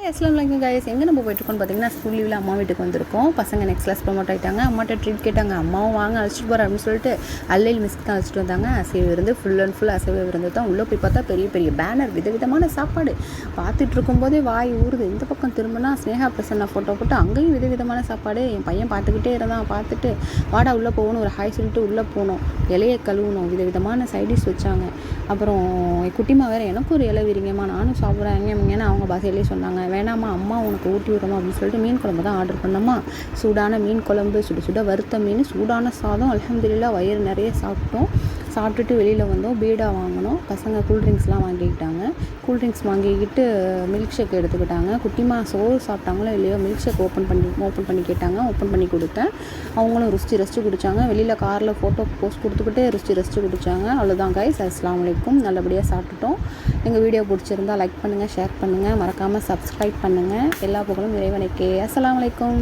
அஸ்ஸலாமு அலைக்கும் கைஸ். எங்கே நம்ம போயிட்டுருக்கோம்னு பார்த்தீங்கன்னா, ஸ்கூல் லீவில் அம்மா வீட்டுக்கு வந்திருக்கோம். பசங்க நெக்ஸ்ட் கிளாஸ் ப்ரமோட் ஆகிட்டாங்க. அம்மாட்ட ட்ரீட் கேட்டாங்க. அம்மாவும் வாங்க அழைச்சிட்டு போகிறேன் அப்படின்னு சொல்லிட்டு அல்லையில் மிஸ்க்கு தான் அழைச்சிட்டு வந்தாங்க. அசைவ விருந்து ஃபுல் அண்ட் ஃபுல் அசைவ விருந்து தான். உள்ளே போய் பார்த்தா பெரிய பெரிய பேனர், விதவிதமான சாப்பாடு. பார்த்துட்டு இருக்கும்போதே வாய் ஊறுது. இந்த பக்கம் திரும்பினா ஸ்னேகா பிரசன்னா ஃபோட்டோ போட்டு அங்கேயும் விதவிதமான சாப்பாடு. என் பையன் பார்த்துக்கிட்டே இருந்தான். பார்த்துட்டு வாடா உள்ளே போகணும், ஒரு ஹாய் சொல்லிட்டு உள்ளே போனோம். இலையை கழுவணும், விதவிதமான சைடிஷ் வச்சாங்க. அப்புறம் குட்டிமா வேறு எனக்கும் ஒரு இலை விரிங்கம்மா, நானும் சாப்பிட்றேன் எங்கேன்னு அவங்க பாசையிலே சொன்னாங்க. வேணாம்மா அம்மா உனக்கு ஊட்டி விடுறோம் அப்படின்னு சொல்லிட்டு மீன் குழம்பு தான் ஆர்டர் பண்ணோமா. சூடான மீன் குழம்பு, சுட சுட வறுத்த மீன், சூடான சாதம். அல்ஹம்துலில்லாஹ் வயிறு நிறைய சாப்பிட்டோம். சாப்பிட்டுட்டு வெளியில் வந்தோம். பீடா வாங்கினோம். பசங்க கூல்ட்ரிங்க்ஸ்லாம் வாங்கிக்கிட்டாங்க. கூல்ட்ரிங்க்ஸ் வாங்கிக்கிட்டு மில்க் ஷேக் எடுத்துக்கிட்டாங்க. குட்டிமா சோறு சாப்பிட்டாங்களோ இல்லையோ மில்க் ஷேக் ஓப்பன் பண்ணி கேட்டாங்க. ஓப்பன் பண்ணி கொடுத்தேன். அவங்களும் ரசித்து குடித்தாங்க. வெளியில் காரில் ஃபோட்டோ போஸ்ட் கொடுத்துக்கிட்டே ரசித்து குடித்தாங்க. அவ்வளோதான் கைஸ். அஸ்ஸலாமு அலைக்கும். நல்லபடியாக சாப்பிட்டுட்டோம். எங்கள் வீடியோ பிடிச்சிருந்தால் லைக் பண்ணுங்கள், ஷேர் பண்ணுங்கள், மறக்காமல் சப்ஸ்கிரைப் பண்ணுங்கள். எல்லா புகழும் இறைவனுக்கே. அஸ்ஸலாமு அலைக்கும்.